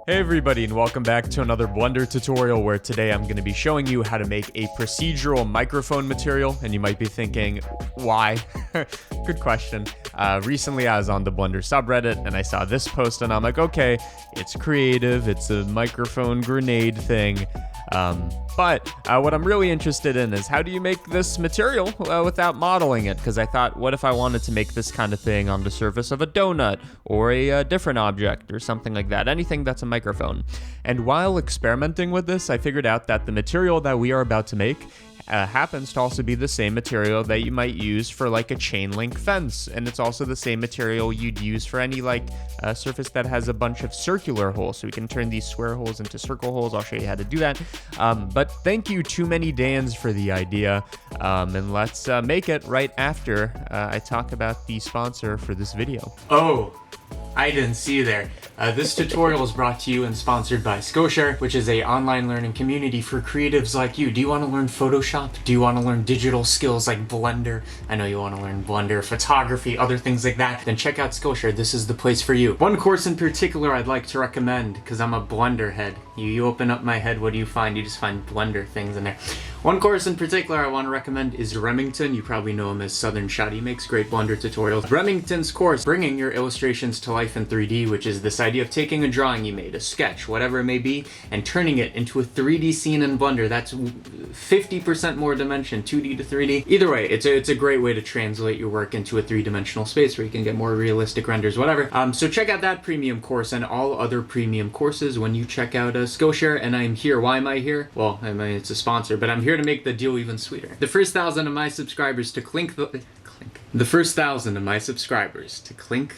Hey everybody, and welcome back to another Blender tutorial where today I'm going to be showing you how to make a procedural microphone material. And you might be thinking, why? Good question. Recently I was on the Blender subreddit and I saw this post and I'm like, okay, it's creative, it's a microphone grenade thing. But what I'm really interested in is how do you make this material without modeling it? Because I thought, what if I wanted to make this kind of thing on the surface of a donut or a different object or something like that, anything that's a microphone. And while experimenting with this, I figured out that the material that we are about to make happens to also be the same material that you might use for like a chain link fence, and it's also the same material you'd use for any surface that has a bunch of circular holes, so we can turn these square holes into circle holes. I'll show you how to do that, but thank you Too Many Dans for the idea, and let's make it right after I talk about the sponsor for this video. Oh, I didn't see you there. This tutorial is brought to you and sponsored by Skillshare, which is an online learning community for creatives like you. Do you want to learn Photoshop? Do you want to learn digital skills like Blender? I know you want to learn Blender, photography, other things like that. Then check out Skillshare. This is the place for you. One course in particular I'd like to recommend, because I'm a Blender head. You open up my head, what do you find? You just find Blender things in there. One course in particular I want to recommend is Remington. You probably know him as Southern Shot. He makes great Blender tutorials. Remington's course, Bringing Your Illustrations to Life in 3D, which is this idea of taking a drawing you made, a sketch, whatever it may be, and turning it into a 3D scene in Blender. That's 50% more dimension, 2D to 3D. Either way, it's a great way to translate your work into a three-dimensional space where you can get more realistic renders, whatever. So check out that premium course and all other premium courses when you check out Skillshare. And I'm here. Why am I here? Well, I mean, it's a sponsor, but I'm here to make the deal even sweeter. The first 1,000 of my subscribers to The first 1,000 of my subscribers to clink.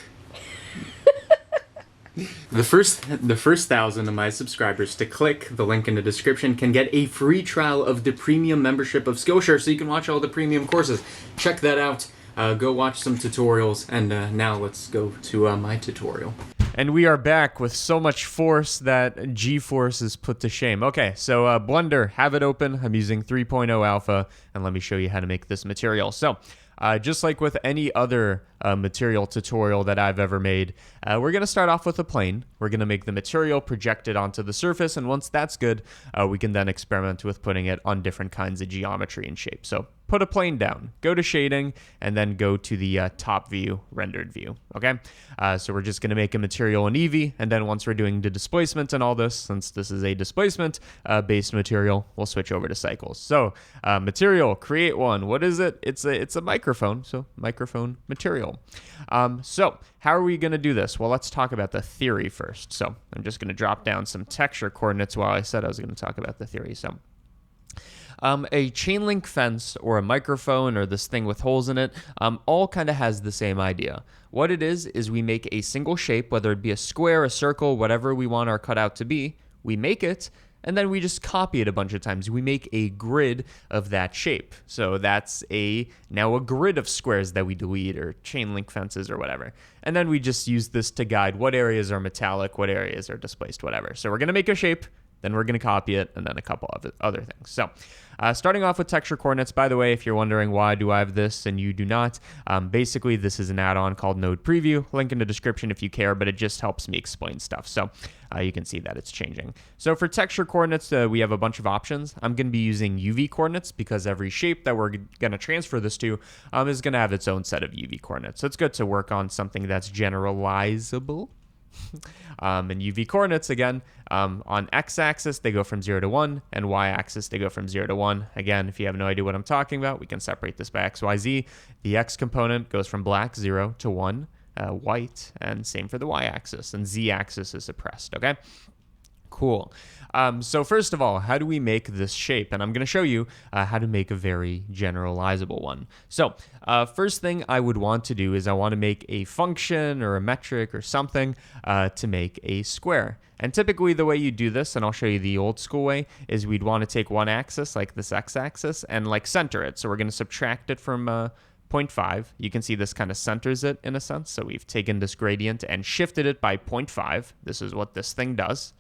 The first 1,000 of my subscribers to click the link in the description can get a free trial of the premium membership of Skillshare, so you can watch all the premium courses. Check that out. Go watch some tutorials, and now let's go to my tutorial. And we are back with so much force that G-Force is put to shame. Okay, so Blender, have it open. I'm using 3.0 alpha, and let me show you how to make this material. So, just like with any other material tutorial that I've ever made, we're going to start off with a plane. We're going to make the material projected onto the surface, and once that's good, we can then experiment with putting it on different kinds of geometry and shape. So put a plane down, go to shading, and then go to the top view, rendered view, okay? So we're just going to make a material in Eevee, and then once we're doing the displacement and all this, since this is a displacement-based material, we'll switch over to cycles. So material, create one. What is it? It's a microphone, so microphone material. So how are we going to do this? Well, let's talk about the theory first. So I'm just going to drop down some texture coordinates while I said I was going to talk about the theory. So a chain link fence or a microphone or this thing with holes in it all kind of has the same idea. What it is we make a single shape, whether it be a square, a circle, whatever we want our cutout to be, we make it, and then we just copy it a bunch of times. We make a grid of that shape. So that's now a grid of squares that we delete, or chain link fences or whatever. And then we just use this to guide what areas are metallic, what areas are displaced, whatever. So we're going to make a shape, then we're going to copy it, and then a couple of other things. So starting off with texture coordinates, by the way, if you're wondering why do I have this and you do not, basically this is an add-on called Node Preview. Link in the description if you care, but it just helps me explain stuff. So you can see that it's changing. So for texture coordinates, we have a bunch of options. I'm going to be using UV coordinates because every shape that we're going to transfer this to is going to have its own set of UV coordinates. So it's good to work on something that's generalizable. And UV coordinates, again, on x-axis they go from 0 to 1, and y-axis they go from 0 to 1. Again, if you have no idea what I'm talking about, we can separate this by x, y, z. The x component goes from black, 0 to 1, white, and same for the y-axis, and z-axis is suppressed, okay? Cool. So first of all, how do we make this shape? And I'm going to show you how to make a very generalizable one. So first thing I would want to do is I want to make a function or a metric or something to make a square. And typically the way you do this, and I'll show you the old school way, is we'd want to take one axis, like this x-axis, and center it. So we're going to subtract it from 0.5. You can see this kind of centers it in a sense. So we've taken this gradient and shifted it by 0.5. This is what this thing does.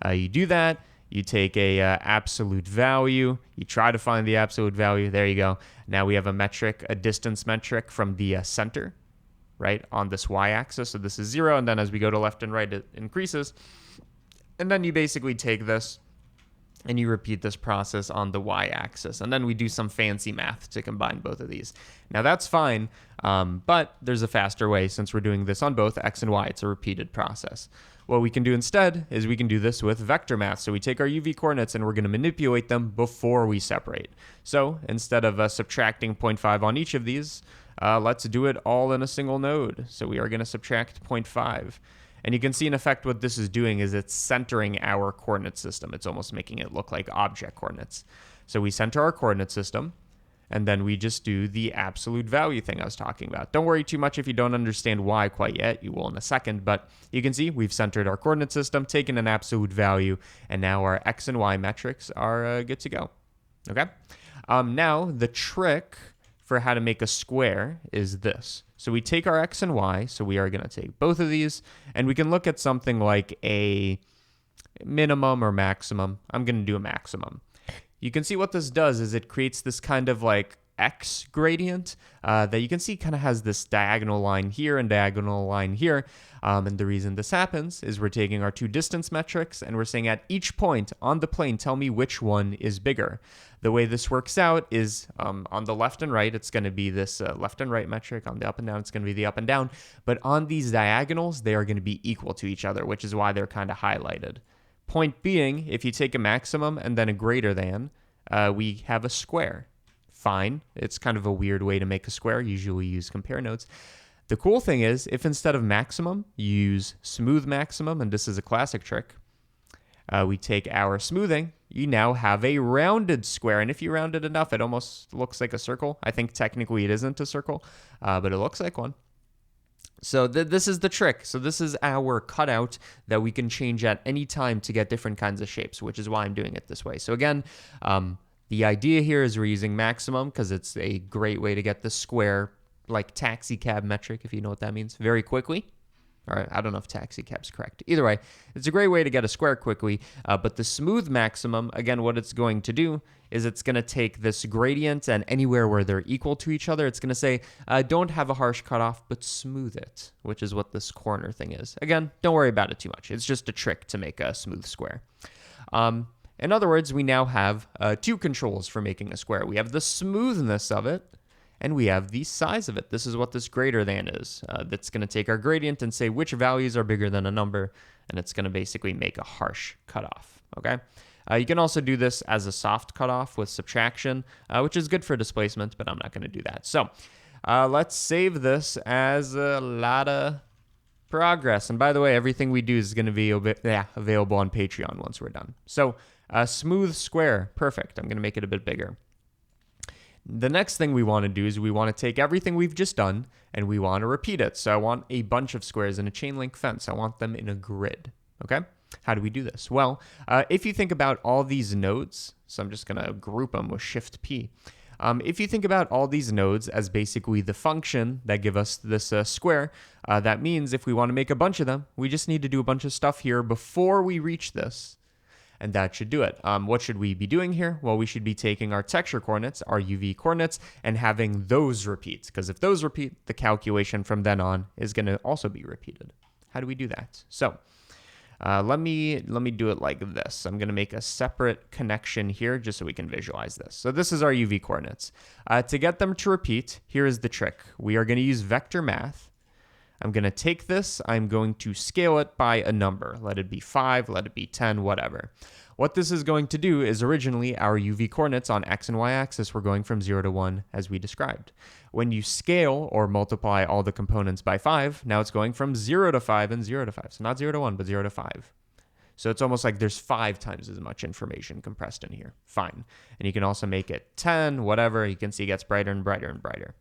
You do that, you take a absolute value, you try to find the absolute value, there you go. Now we have a metric, a distance metric from the center, right, on this y-axis. So this is 0, and then as we go to left and right, it increases. And then you basically take this and you repeat this process on the y-axis. And then we do some fancy math to combine both of these. Now that's fine, but there's a faster way since we're doing this on both x and y. It's a repeated process. What we can do instead is we can do this with vector math. So we take our UV coordinates and we're going to manipulate them before we separate. So instead of subtracting 0.5 on each of these, let's do it all in a single node. So we are going to subtract 0.5. And you can see in effect what this is doing is it's centering our coordinate system. It's almost making it look like object coordinates. So we center our coordinate system, and then we just do the absolute value thing I was talking about. Don't worry too much if you don't understand why quite yet. You will in a second. But you can see we've centered our coordinate system, taken an absolute value, and now our x and y metrics are good to go. Okay? Now, the trick for how to make a square is this. So we take our x and y, so we are going to take both of these, and we can look at something like a minimum or maximum. I'm going to do a maximum. You can see what this does is it creates this kind of like x gradient that you can see kind of has this diagonal line here and diagonal line here. And the reason this happens is we're taking our two distance metrics and we're saying at each point on the plane, tell me which one is bigger. The way this works out is on the left and right, it's going to be this left and right metric. On the up and down, it's going to be the up and down. But on these diagonals, they are going to be equal to each other, which is why they're kind of highlighted. Point being, if you take a maximum and then a greater than, we have a square. Fine. It's kind of a weird way to make a square. Usually we use compare notes. The cool thing is, if instead of maximum, you use smooth maximum, and this is a classic trick, we take our smoothing, you now have a rounded square. And if you round it enough, it almost looks like a circle. I think technically it isn't a circle, but it looks like one. So this is the trick. So this is our cutout that we can change at any time to get different kinds of shapes, which is why I'm doing it this way. So again, the idea here is we're using maximum because it's a great way to get the square, like taxi cab metric, if you know what that means, very quickly. All right, I don't know if taxi cab's correct. Either way, it's a great way to get a square quickly. But the smooth maximum, again, what it's going to do is it's going to take this gradient and anywhere where they're equal to each other, it's going to say, don't have a harsh cutoff, but smooth it, which is what this corner thing is. Again, don't worry about it too much. It's just a trick to make a smooth square. In other words, we now have two controls for making a square. We have the smoothness of it, and we have the size of it. This is what this greater than is. That's going to take our gradient and say which values are bigger than a number, and it's going to basically make a harsh cutoff. Okay. You can also do this as a soft cutoff with subtraction, which is good for displacement, but I'm not going to do that. So let's save this as a lot of progress. And by the way, everything we do is going to be available on Patreon once we're done. So smooth square, perfect. I'm going to make it a bit bigger. The next thing we want to do is we want to take everything we've just done and we want to repeat it. So I want a bunch of squares in a chain link fence. I want them in a grid. Okay? How do we do this? Well, if you think about all these nodes, so I'm just going to group them with Shift P. If you think about all these nodes as basically the function that give us this square, that means if we want to make a bunch of them, we just need to do a bunch of stuff here before we reach this. And that should do it. What should we be doing here? Well, we should be taking our texture coordinates, our UV coordinates, and having those repeat. Because if those repeat, the calculation from then on is going to also be repeated. How do we do that? So let me do it like this. I'm going to make a separate connection here just so we can visualize this. So this is our UV coordinates. To get them to repeat, here is the trick. We are going to use vector math. I'm going to take this, I'm going to scale it by a number. Let it be 5, let it be 10, whatever. What this is going to do is originally our UV coordinates on x and y axis were going from 0 to 1 as we described. When you scale or multiply all the components by 5, now it's going from 0 to 5 and 0 to 5. So not 0 to 1, but 0 to 5. So it's almost like there's 5 times as much information compressed in here. Fine. And you can also make it 10, whatever. You can see it gets brighter and brighter and brighter.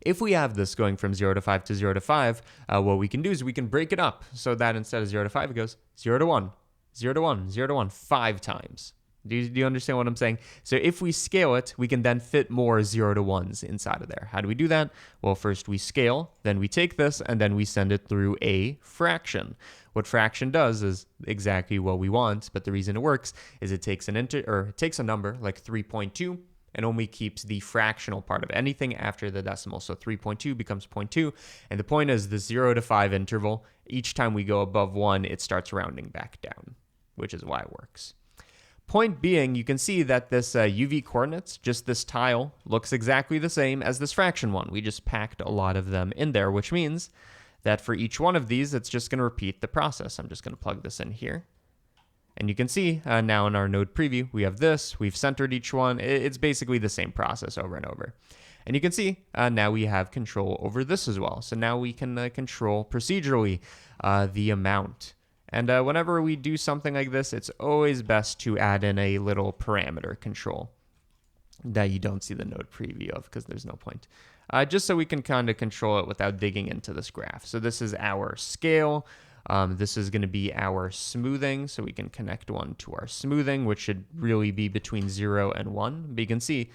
If we have this going from 0 to 5 to 0 to 5, what we can do is we can break it up so that instead of 0 to 5, it goes 0 to 1, 0 to 1, 0 to 1, 5 times. Do you understand what I'm saying? So if we scale it, we can then fit more 0 to 1s inside of there. How do we do that? Well, first we scale, then we take this, and then we send it through a fraction. What fraction does is exactly what we want, but the reason it works is it takes a number like 3.2, and only keeps the fractional part of anything after the decimal. So 3.2 becomes 0.2. And the point is the 0 to 5 interval, each time we go above 1, it starts rounding back down, which is why it works. Point being, you can see that this UV coordinates, just this tile, looks exactly the same as this fraction one. We just packed a lot of them in there, which means that for each one of these, it's just going to repeat the process. I'm just going to plug this in here. And you can see now in our node preview, we have this. We've centered each one. It's basically the same process over and over. And you can see now we have control over this as well. So now we can control procedurally the amount. And whenever we do something like this, it's always best to add in a little parameter control that you don't see the node preview of because there's no point. Just so we can kind of control it without digging into this graph. So this is our scale. This is going to be our smoothing. So we can connect one to our smoothing, which should really be between 0 and 1. But you can see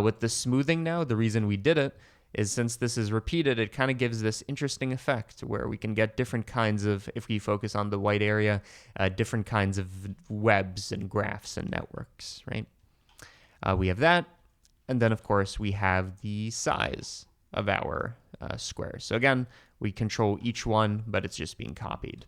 with the smoothing now, the reason we did it is since this is repeated, it kind of gives this interesting effect where we can get different kinds of, if we focus on the white area, different kinds of webs and graphs and networks, right? We have that. And then, of course, we have the size of our squares. So again, we control each one, but it's just being copied.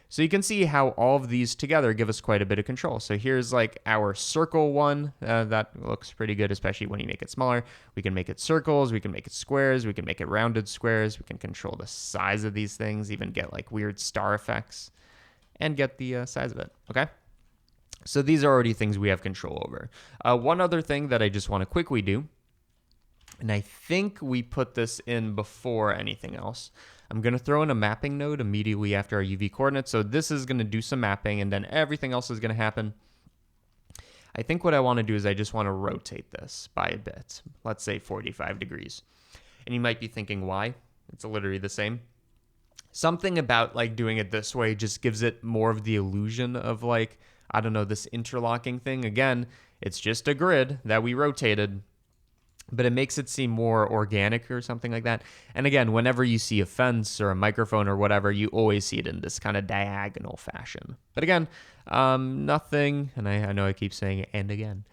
So you can see how all of these together give us quite a bit of control. So here's like our circle one. That looks pretty good, especially when you make it smaller. We can make it circles, we can make it squares, we can make it rounded squares, we can control the size of these things, even get like weird star effects, and get the size of it, okay? So these are already things we have control over. One other thing that I just want to quickly do, and I think we put this in before anything else. I'm going to throw in a mapping node immediately after our UV coordinates. So this is going to do some mapping, and then everything else is going to happen. I think what I want to do is I just want to rotate this by a bit. Let's say 45 degrees. And you might be thinking, why? It's literally the same. Something about like doing it this way just gives it more of the illusion of like, I don't know, this interlocking thing. Again, it's just a grid that we rotated, but it makes it seem more organic or something like that. And again, whenever you see a fence or a microphone or whatever, you always see it in this kind of diagonal fashion. But again, nothing, and I know I keep saying it and again,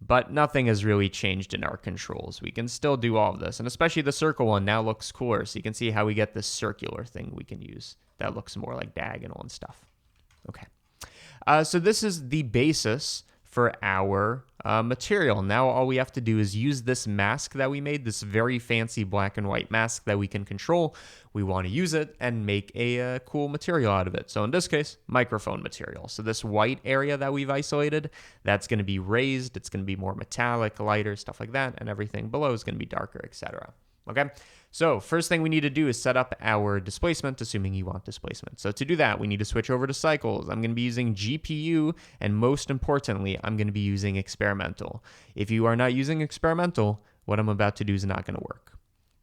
but nothing has really changed in our controls. We can still do all of this, and especially the circle one now looks cooler. So you can see how we get this circular thing we can use that looks more like diagonal and stuff. Okay. So this is the basis for our material. Now all we have to do is use this mask that we made, this very fancy black and white mask that we can control. We want to use it and make a cool material out of it. So in this case, microphone material. So this white area that we've isolated, that's going to be raised. It's going to be more metallic, lighter, stuff like that. And everything below is going to be darker, etc. Okay, so first thing we need to do is set up our displacement, assuming you want displacement. So to do that, we need to switch over to cycles. I'm going to be using GPU, and most importantly, I'm going to be using experimental. If you are not using experimental, what I'm about to do is not going to work.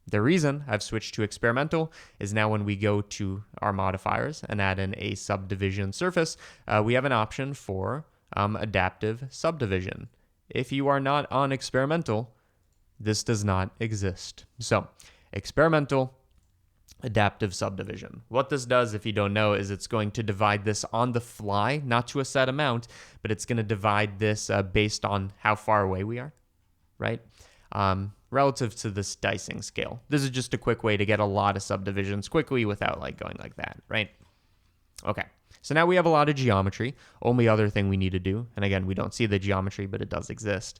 The reason I've switched to experimental is now when we go to our modifiers and add in a subdivision surface, we have an option for adaptive subdivision. If you are not on experimental, this does not exist. So, experimental adaptive subdivision. What this does, if you don't know, is it's going to divide this on the fly, not to a set amount, but it's going to divide this based on how far away we are, right? Relative to this dicing scale. This is just a quick way to get a lot of subdivisions quickly without like going like that, right? Okay. So now we have a lot of geometry. Only other thing we need to do, and again, we don't see the geometry, but it does exist.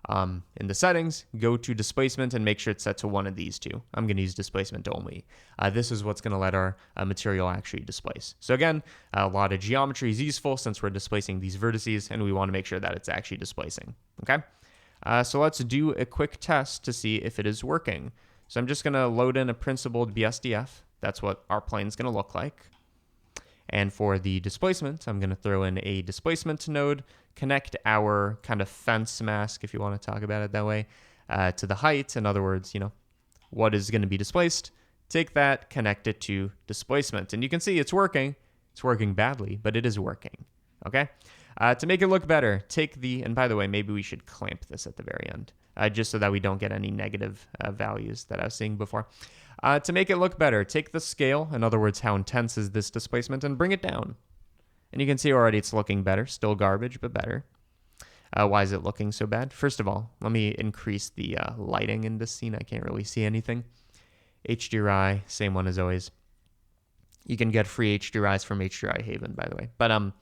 In the settings, go to displacement and make sure it's set to one of these two. I'm going to use displacement only. This is what's going to let our material actually displace. So again, a lot of geometry is useful since we're displacing these vertices, and we want to make sure that it's actually displacing. Okay, so let's do a quick test to see if it is working. So I'm just going to load in a principled BSDF. That's what our plane is going to look like. And for the displacement, I'm going to throw in a displacement node, connect our kind of fence mask, if you want to talk about it that way, to the height. In other words, you know, what is going to be displaced. Take that, connect it to displacement. And you can see it's working. It's working badly, but it is working. Okay? To make it look better, take the, and by the way, maybe we should clamp this at the very end, just so that we don't get any negative values that I was seeing before. To make it look better, take the scale, in other words, how intense is this displacement, and bring it down. And you can see already it's looking better. Still garbage, but better. Why is it looking so bad? First of all, let me increase the lighting in this scene. I can't really see anything. HDRI, same one as always. You can get free HDRIs from HDRI Haven, by the way. But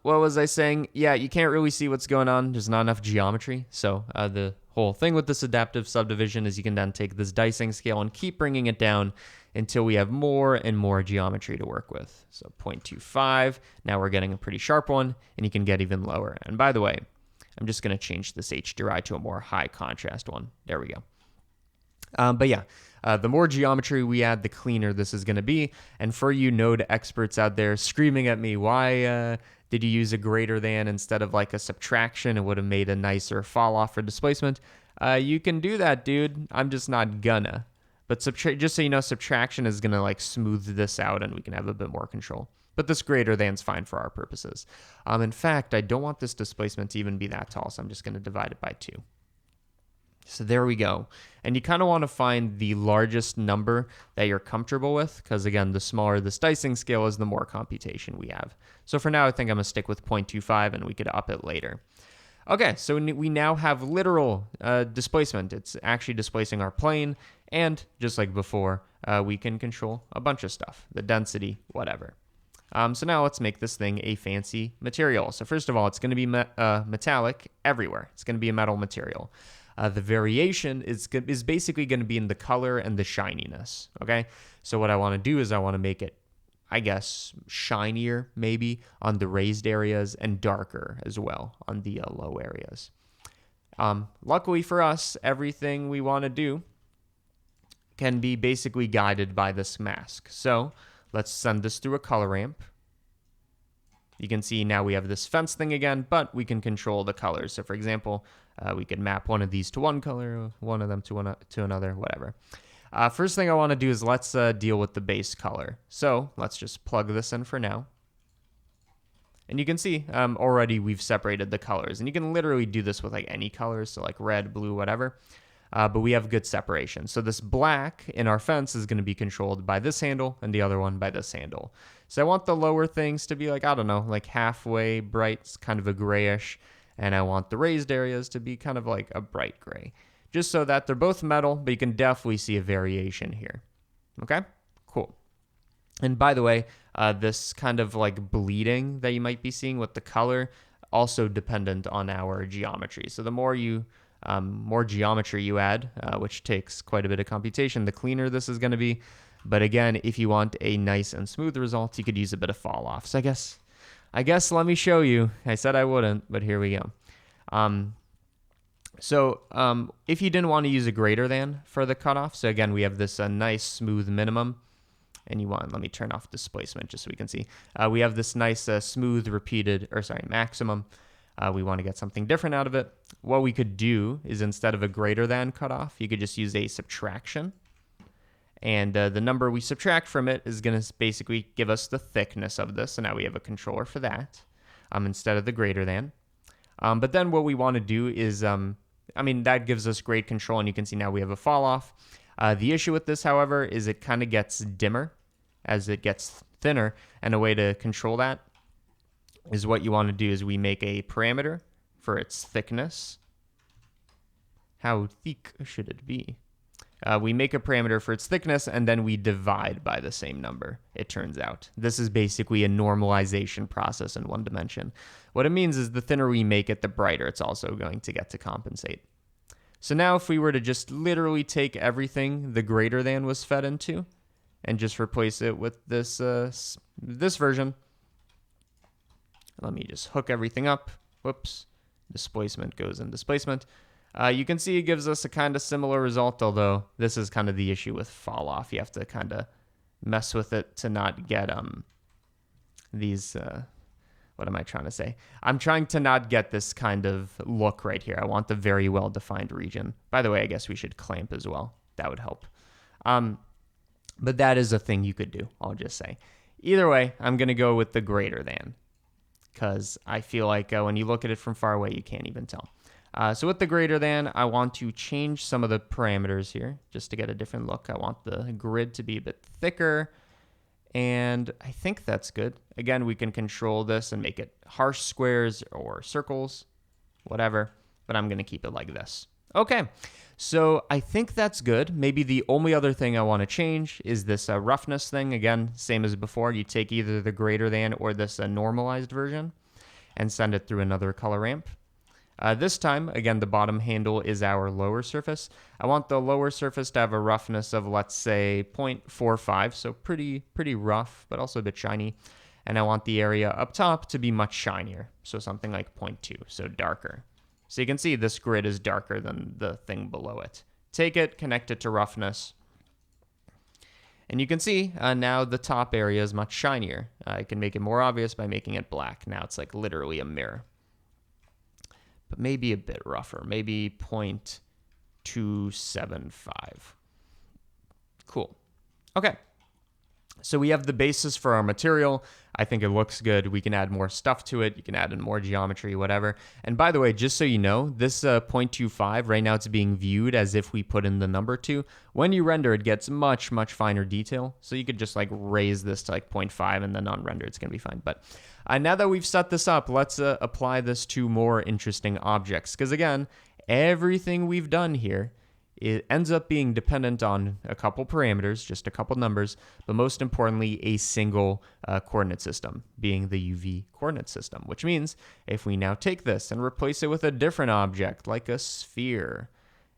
what was I saying? Yeah, you can't really see what's going on. There's not enough geometry. So the whole thing with this adaptive subdivision is you can then take this dicing scale and keep bringing it down until we have more and more geometry to work with. So 0.25, now we're getting a pretty sharp one, and you can get even lower. And by the way, I'm just going to change this HDRI to a more high contrast one. There we go. But yeah, the more geometry we add, the cleaner this is going to be. And for you node experts out there screaming at me, why did you use a greater than instead of like a subtraction? It would have made a nicer fall off for displacement. You can do that, dude. I'm just not gonna. But just so you know, subtraction is going to like smooth this out and we can have a bit more control. But this greater than's fine for our purposes. In fact, I don't want this displacement to even be that tall, so I'm just going to divide it by 2. So there we go. And you kind of want to find the largest number that you're comfortable with, because again, the smaller this dicing scale is, the more computation we have. So for now, I think I'm going to stick with 0.25 and we could up it later. Okay, so we now have literal displacement. It's actually displacing our plane, and just like before, we can control a bunch of stuff, the density, whatever. So now let's make this thing a fancy material. So first of all, it's going to be metallic everywhere. It's going to be a metal material. The variation is basically going to be in the color and the shininess, okay? So what I want to do is I want to make it, I guess, shinier maybe on the raised areas and darker as well on the low areas. Luckily for us, everything we want to do can be basically guided by this mask. So let's send this through a color ramp. You can see now we have this fence thing again, but we can control the colors. So for example, we could map one of these to one color, one of them to another, whatever. First thing I want to do is let's deal with the base color. So let's just plug this in for now. And you can see already we've separated the colors. And you can literally do this with like any colors, so like red, blue, whatever. But we have good separation. So this black in our fence is going to be controlled by this handle and the other one by this handle. So I want the lower things to be like, I don't know, like halfway bright, kind of a grayish. And I want the raised areas to be kind of like a bright gray. Just so that they're both metal, but you can definitely see a variation here. Okay, cool. And by the way, this kind of like bleeding that you might be seeing with the color, also dependent on our geometry. So the more geometry you add, which takes quite a bit of computation, the cleaner this is going to be. But again, if you want a nice and smooth result, you could use a bit of fall off. So I guess let me show you. I said I wouldn't, but here we go. So if you didn't want to use a greater than for the cutoff, so again, we have this nice smooth minimum, and let me turn off displacement just so we can see. We have this nice smooth maximum. We want to get something different out of it. What we could do is instead of a greater than cutoff, you could just use a subtraction. And the number we subtract from it is going to basically give us the thickness of this. So now we have a controller for that instead of the greater than. But then what we want to do is, that gives us great control. And you can see now we have a fall off. The issue with this, however, is it kind of gets dimmer as it gets thinner. And a way to control that is what you want to do is we make a parameter for its thickness. How thick should it be? We make a parameter for its thickness, and then we divide by the same number, it turns out. This is basically a normalization process in one dimension. What it means is the thinner we make it, the brighter it's also going to get to compensate. So now if we were to just literally take everything the greater than was fed into and just replace it with this version. Let me just hook everything up. Whoops. Displacement goes in displacement. You can see it gives us a kind of similar result, although this is kind of the issue with fall off. You have to kind of mess with it to not get these, what am I trying to say? I'm trying to not get this kind of look right here. I want the very well-defined region. By the way, I guess we should clamp as well. That would help. But that is a thing you could do, I'll just say. Either way, I'm going to go with the greater than, because I feel like when you look at it from far away, you can't even tell. So with the greater than, I want to change some of the parameters here just to get a different look. I want the grid to be a bit thicker, And I think that's good. Again, we can control this and make it harsh squares or circles, whatever, but I'm going to keep it like this. Okay, so I think that's good. Maybe the only other thing I want to change is this roughness thing. Again, same as before, you take either the greater than or this normalized version and send it through another color ramp. This time, again, the bottom handle is our lower surface. I want the lower surface to have a roughness of, let's say, 0.45, so pretty rough, but also a bit shiny. And I want the area up top to be much shinier, so something like 0.2, so darker. So you can see this grid is darker than the thing below it. Take it, connect it to roughness, and you can see now the top area is much shinier. I can make it more obvious by making it black. Now it's like literally a mirror. But maybe a bit rougher, maybe 0.275. Cool. Okay. So we have the basis for our material. I think it looks good. We can add more stuff to it. You can add in more geometry, whatever. And by the way, just so you know, this 0.25, right now it's being viewed as if we put in the number 2. When you render, it gets much finer detail. So you could just like raise this to like 0.5 and then on render, it's going to be fine. But now that we've set this up, let's apply this to more interesting objects. Because again, everything we've done here, it ends up being dependent on a couple parameters, just a couple numbers, but most importantly, a single coordinate system, being the UV coordinate system, which means if we now take this and replace it with a different object, like a sphere,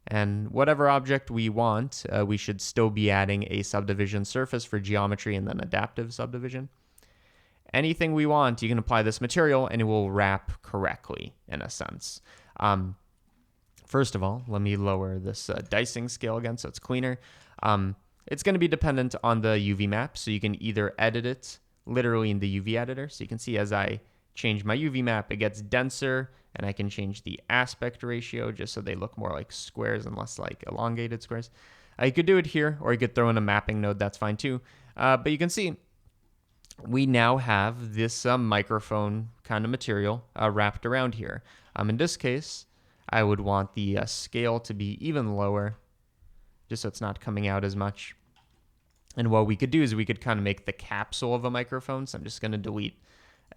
and whatever object we want, we should still be adding a subdivision surface for geometry and then adaptive subdivision. Anything we want, you can apply this material and it will wrap correctly, in a sense. First of all, let me lower this dicing scale again so it's cleaner. It's going to be dependent on the UV map, so you can either edit it literally in the UV editor. So you can see as I change my UV map, it gets denser, and I can change the aspect ratio just so they look more like squares and less like elongated squares. You could do it here, or you could throw in a mapping node. That's fine too. But you can see we now have this microphone kind of material wrapped around here. In this case, I would want the scale to be even lower, just so it's not coming out as much. And what we could do is we could kind of make the capsule of a microphone. So I'm just going to delete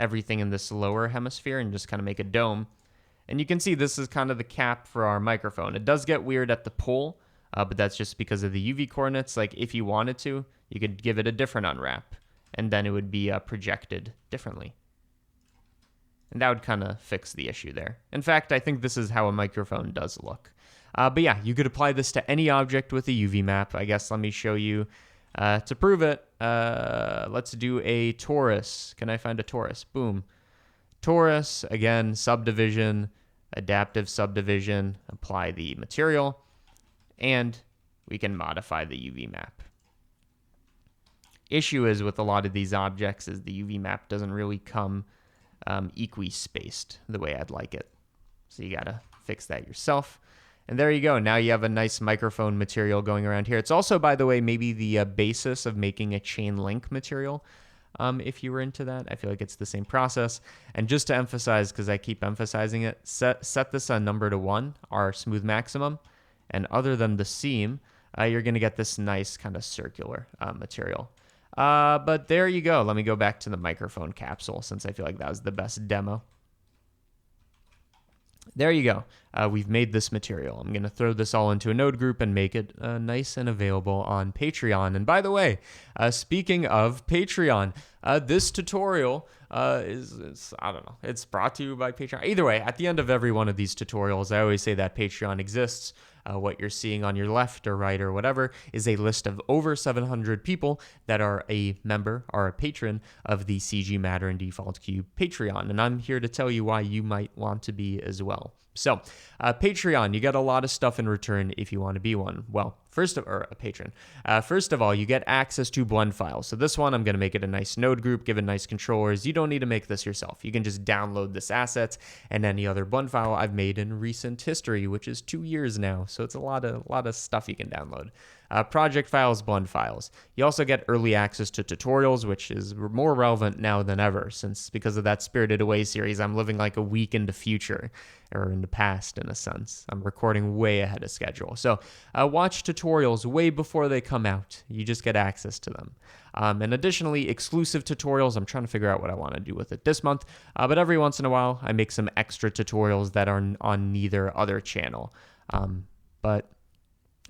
everything in this lower hemisphere and just kind of make a dome. And you can see this is kind of the cap for our microphone. It does get weird at the pole, but that's just because of the UV coordinates. Like if you wanted to, you could give it a different unwrap, and then it would be projected differently. And that would kind of fix the issue there. In fact, I think this is how a microphone does look. But yeah, you could apply this to any object with a UV map. I guess let me show you to prove it. Let's do a torus. Can I find a torus? Boom. Torus, again, subdivision, adaptive subdivision, apply the material, and we can modify the UV map. Issue is with a lot of these objects is the UV map doesn't really come equi-spaced the way I'd like it. So you gotta fix that yourself. And there you go. Now you have a nice microphone material going around here. It's also, by the way, maybe the basis of making a chain link material. If you were into that, I feel like it's the same process. And just to emphasize, because I keep emphasizing it, set this number to 1, our smooth maximum. And other than the seam, you're gonna get this nice kind of circular material. But there you go. Let me go back to the microphone capsule since I feel like that was the best demo. There you go. We've made this material. I'm going to throw this all into a node group and make it nice and available on Patreon. And by the way, speaking of Patreon, this tutorial is, I don't know, it's brought to you by Patreon. Either way, at the end of every one of these tutorials, I always say that Patreon exists. What you're seeing on your left or right or whatever is a list of over 700 people that are a member or a patron of the CG Matter and Default Cube Patreon. And I'm here to tell you why you might want to be as well. So, Patreon, you get a lot of stuff in return if you want to be one. Well, first of all, you get access to blend files. So this one, I'm going to make it a nice node group, give it nice controllers. You don't need to make this yourself. You can just download this asset and any other blend file I've made in recent history, which is 2 years now. So it's a lot of stuff you can download. project files, blend files. You also get early access to tutorials, which is more relevant now than ever, since because of that Spirited Away series, I'm living like a week in the future, or in the past in a sense. I'm recording way ahead of schedule. So watch tutorials way before they come out. You just get access to them. And additionally, exclusive tutorials. I'm trying to figure out what I want to do with it this month. But every once in a while, I make some extra tutorials that are on neither other channel. But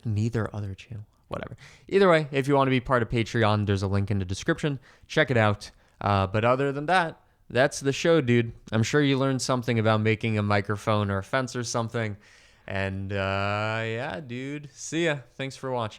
neither other channel. Whatever. Either way, if you want to be part of Patreon, there's a link in the description. Check it out. But other than that, that's the show, dude. I'm sure you learned something about making a microphone or a fence or something. And yeah, dude. See ya. Thanks for watching.